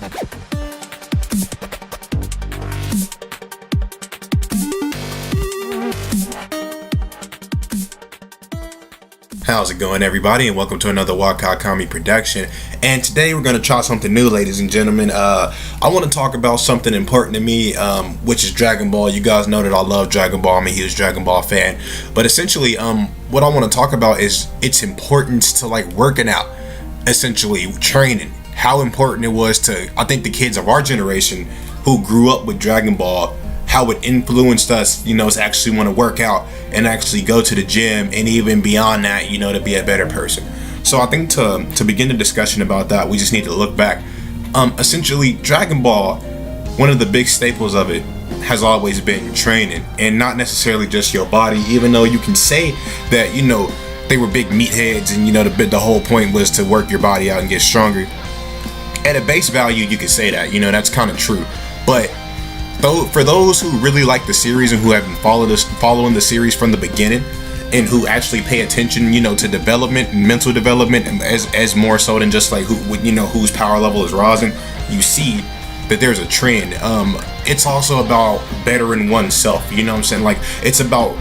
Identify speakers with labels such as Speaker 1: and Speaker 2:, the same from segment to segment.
Speaker 1: How's it going, everybody, and welcome to another Wakai comic production. And today we're going to try something new, ladies and gentlemen. I want to talk about something important to me, which is Dragon Ball. You guys know that I love Dragon Ball. I'm a huge Dragon Ball fan. But essentially, what I want to talk about is its importance to like working out, essentially training. How important it was to, I think, the kids of our generation who grew up with Dragon Ball, how it influenced us, to actually want to work out and actually go to the gym, and even beyond that, to be a better person. So I think to begin the discussion about that, we just need to look back. Essentially, Dragon Ball, one of the big staples of it has always been training, and not necessarily just your body, even though you can say that, they were big meatheads, and, the whole point was to work your body out and get stronger. At a base value, you could say that, that's kind of true. But for those who really like the series and who have been following the series from the beginning, and who actually pay attention, to development and mental development, and as more so than just like whose power level is rising, you see that there's a trend. It's also about bettering oneself. You know what I'm saying? Like, it's about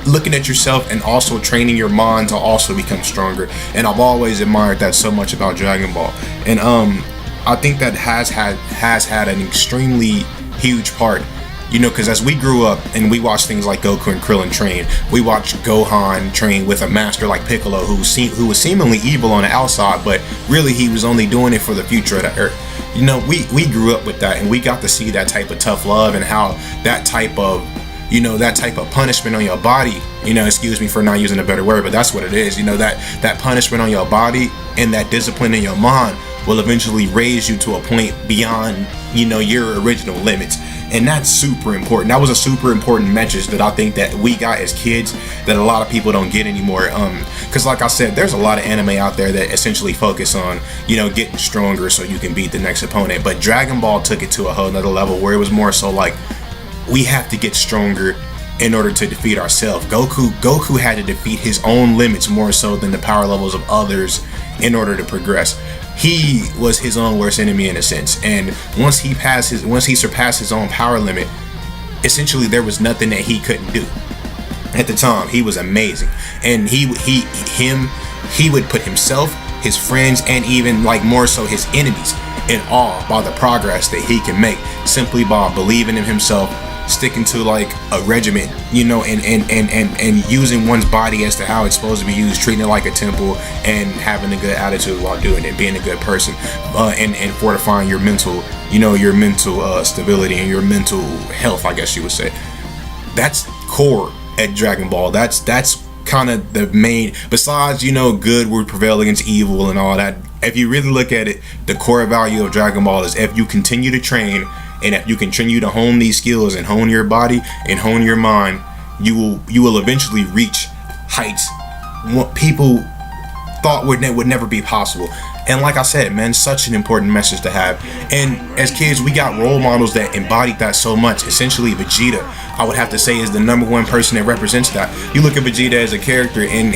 Speaker 1: looking at yourself and also training your mind to also become stronger. And I've always admired that so much about Dragon Ball. And I think that has had an extremely huge part, because as we grew up and we watched things like Goku and Krillin train, we watched Gohan train with a master like Piccolo who was seemingly evil on the outside, but really he was only doing it for the future of the earth. We grew up with that, and we got to see that type of tough love, and how that type of punishment on your body, excuse me for not using a better word, but that's what it is, that punishment on your body and that discipline in your mind will eventually raise you to a point beyond, your original limits. And that's super important. That was a super important message that I think that we got as kids that a lot of people don't get anymore. Because like I said, there's a lot of anime out there that essentially focus on, getting stronger so you can beat the next opponent. But Dragon Ball took it to a whole nother level where it was more so like, we have to get stronger in order to defeat ourselves. Goku had to defeat his own limits more so than the power levels of others in order to progress. He was his own worst enemy in a sense, and once he surpassed his own power limit, essentially there was nothing that he couldn't do. At the time, he was amazing, and he would put himself, his friends, and even like more so his enemies in awe by the progress that he can make simply by believing in himself, sticking to like a regiment, and using one's body as to how it's supposed to be used, treating it like a temple, and having a good attitude while doing it, being a good person, and fortifying your mental, stability and your mental health, I guess you would say. That's core at Dragon Ball. That's kind of the main, besides, good would prevail against evil and all that. If you really look at it, the core value of Dragon Ball is if you continue to train, and if you continue to hone these skills and hone your body and hone your mind, you will eventually reach heights what people thought would never be possible. And like I said, man, such an important message to have. And as kids, we got role models that embodied that so much. Essentially, Vegeta, I would have to say, is the number one person that represents that. You look at Vegeta as a character, and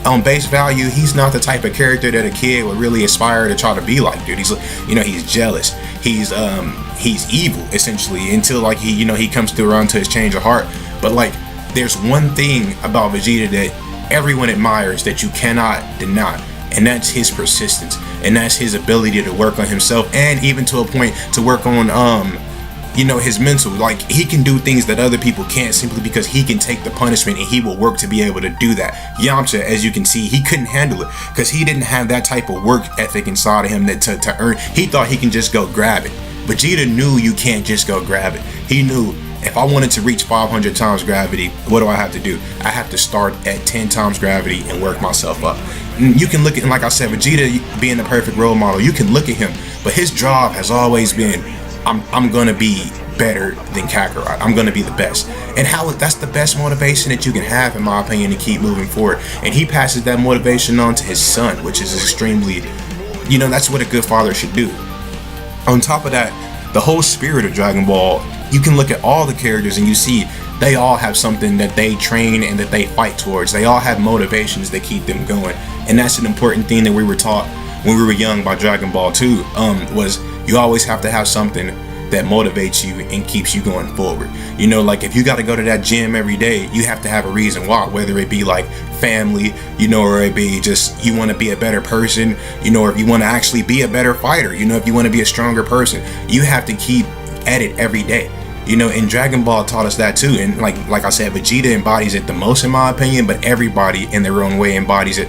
Speaker 1: on base value, he's not the type of character that a kid would really aspire to try to be like, dude. He's jealous. He's evil, essentially, until like he comes through around to his change of heart. But like, there's one thing about Vegeta that everyone admires that you cannot deny, and that's his persistence, and that's his ability to work on himself, and even to a point to work on his mental. Like, he can do things that other people can't simply because he can take the punishment, and he will work to be able to do that. Yamcha, as you can see, he couldn't handle it because he didn't have that type of work ethic inside of him that to earn. He thought he can just go grab it. Vegeta knew you can't just go grab it. He knew, if I wanted to reach 500 times gravity, what do I have to do? I have to start at 10 times gravity and work myself up. And you can look at, like I said, Vegeta being the perfect role model, you can look at him, but his job has always been, I'm gonna be better than Kakarot. I'm gonna be the best. And that's the best motivation that you can have, in my opinion, to keep moving forward. And he passes that motivation on to his son, which is extremely, that's what a good father should do. On top of that, the whole spirit of Dragon Ball, you can look at all the characters and you see they all have something that they train and that they fight towards. They all have motivations that keep them going. And that's an important thing that we were taught when we were young by Dragon Ball too, was you always have to have something that motivates you and keeps you going forward. You know, like if you got to go to that gym every day, you have to have a reason why, whether it be like family, you know, or it be just you want to be a better person, you know, or if you want to actually be a better fighter, you know, if you want to be a stronger person, you have to keep at it every day. You know, and Dragon Ball taught us that too. And like I said, Vegeta embodies it the most in my opinion, but everybody in their own way embodies it.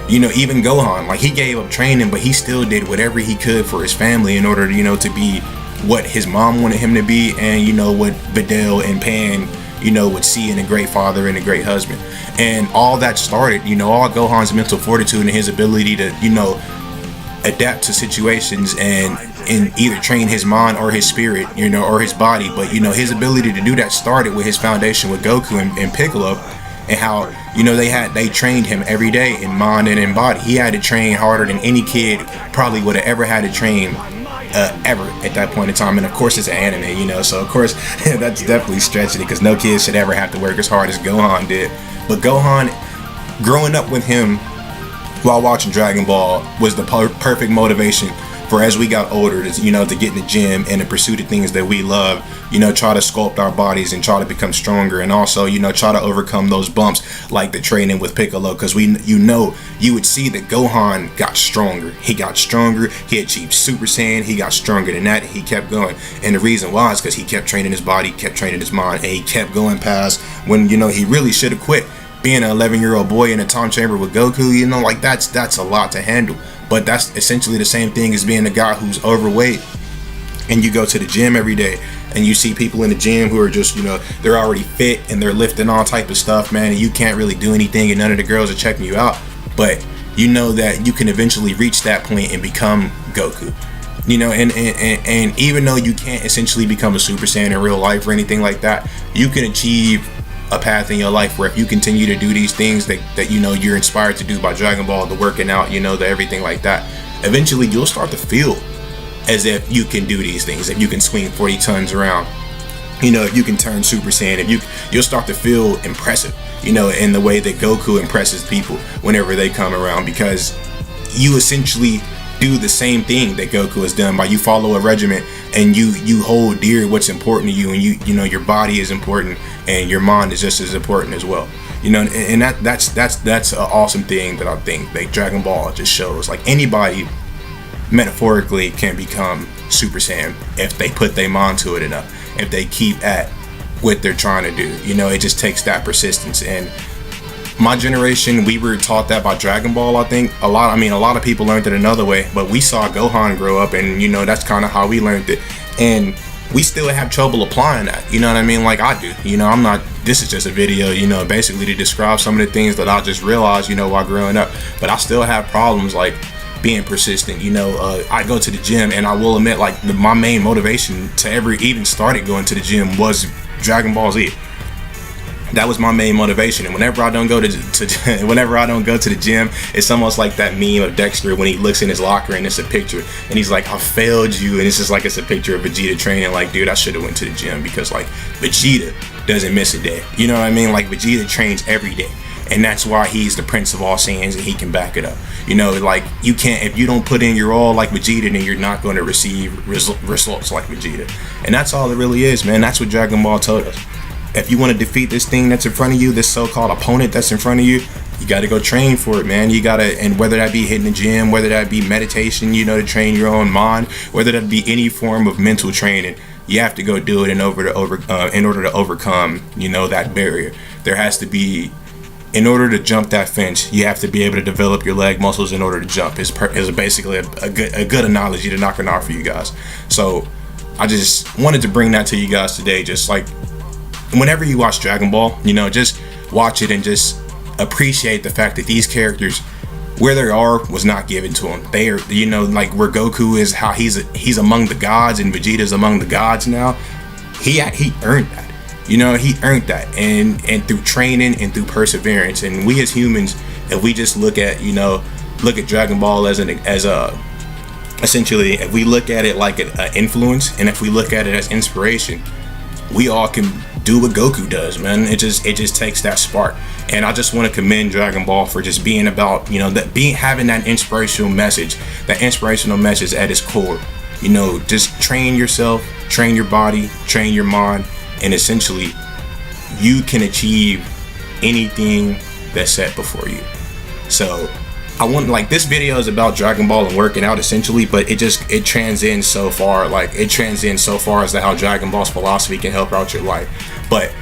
Speaker 1: You know, even Gohan, like he gave up training, but he still did whatever he could for his family in order to, you know, to be what his mom wanted him to be, and you know what Videl and Pan, you know, would see in a great father and a great husband. And all that started, you know, all Gohan's mental fortitude and his ability to, you know, adapt to situations and either train his mind or his spirit, you know, or his body. But you know, his ability to do that started with his foundation with Goku and Piccolo, and how, you know, they trained him every day in mind and in body. He had to train harder than any kid probably would have ever had to train ever at that point in time. And of course it's an anime, you know, so of course that's definitely stretching it, because no kid should ever have to work as hard as Gohan did. But Gohan, growing up with him while watching Dragon Ball was the perfect motivation for, as we got older, to, you know, to get in the gym and to pursue the things that we love, you know, try to sculpt our bodies and try to become stronger, and also, you know, try to overcome those bumps like the training with Piccolo, because you would see that Gohan got stronger. He got stronger. He achieved Super Saiyan. He got stronger than that. He kept going, and the reason why is because he kept training his body, kept training his mind, and he kept going past when, you know, he really should have quit. Being an 11-year-old boy in a time chamber with Goku, you know, like that's a lot to handle. But that's essentially the same thing as being a guy who's overweight, and you go to the gym every day and you see people in the gym who are just, you know, they're already fit and they're lifting all type of stuff, man, and you can't really do anything and none of the girls are checking you out. But you know that you can eventually reach that point and become Goku. You know, and even though you can't essentially become a Super Saiyan in real life or anything like that, you can achieve a path in your life where if you continue to do these things that you know you're inspired to do by Dragon Ball, the working out, you know, the everything like that, eventually you'll start to feel as if you can do these things. If you can swing 40 tons around, you know, if you can turn Super Saiyan, if you'll start to feel impressive, you know, in the way that Goku impresses people whenever they come around, because you essentially do the same thing that Goku has done by you follow a regimen and you hold dear what's important to you, and you know your body is important and your mind is just as important as well, you know. And that's an awesome thing that I think that Dragon Ball just shows. Like anybody metaphorically can become Super Saiyan if they put their mind to it enough, if they keep at what they're trying to do. You know, it just takes that persistence. And my generation, we were taught that by Dragon Ball. I think a lot of people learned it another way, but we saw Gohan grow up, and you know, that's kind of how we learned it. And we still have trouble applying that, you know what I mean? Like I do, you know. This is just a video, you know, basically to describe some of the things that I just realized, you know, while growing up. But I still have problems like being persistent, you know. I go to the gym, and I will admit, like my main motivation to ever even started going to the gym was Dragon Ball Z. That was my main motivation. And whenever I don't go to the gym, it's almost like that meme of Dexter when he looks in his locker and it's a picture and he's like, I failed you, and it's just like it's a picture of Vegeta training. Like, dude, I should have went to the gym, because like Vegeta doesn't miss a day, you know what I mean? Like Vegeta trains every day, and that's why he's the Prince of all Saiyans, and he can back it up. You know, like you can't, if you don't put in your all like Vegeta, then you're not going to receive results like Vegeta. And that's all it really is, man. That's what Dragon Ball told us. If you want to defeat this thing that's in front of you, this so-called opponent that's in front of you, you got to go train for it, man. You got to, and whether that be hitting the gym, whether that be meditation, you know, to train your own mind, whether that be any form of mental training, you have to go do it in order to overcome, you know, that barrier. There has to be, in order to jump that fence, you have to be able to develop your leg muscles in order to jump. Is basically a good analogy to knock it off for you guys. So I just wanted to bring that to you guys today. Just like, whenever you watch Dragon Ball, you know, just watch it and just appreciate the fact that these characters, where they are, was not given to them. They are, you know, like where Goku is, how he's among the gods, and Vegeta's among the gods now. He earned that, you know. He earned that, and through training and through perseverance. And we as humans, if we just look at Dragon Ball as essentially, if we look at it like an influence, and if we look at it as inspiration, we all can do what Goku does, man. It just takes that spark. And I just want to commend Dragon Ball for just being about, having that inspirational message at its core. Just train yourself, train your body, train your mind, and essentially you can achieve anything that's set before you. So this video is about Dragon Ball and working out essentially, but it transcends so far. It transcends so far as to how Dragon Ball's philosophy can help out your life. But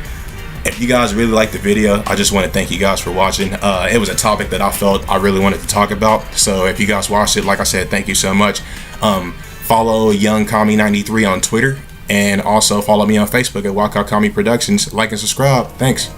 Speaker 1: if you guys really liked the video, I just want to thank you guys for watching. It was a topic that I felt I really wanted to talk about. So if you guys watched it, like I said, thank you so much. Follow YoungKami93 on Twitter, and also follow me on Facebook at Wakai Productions. Like and subscribe. Thanks.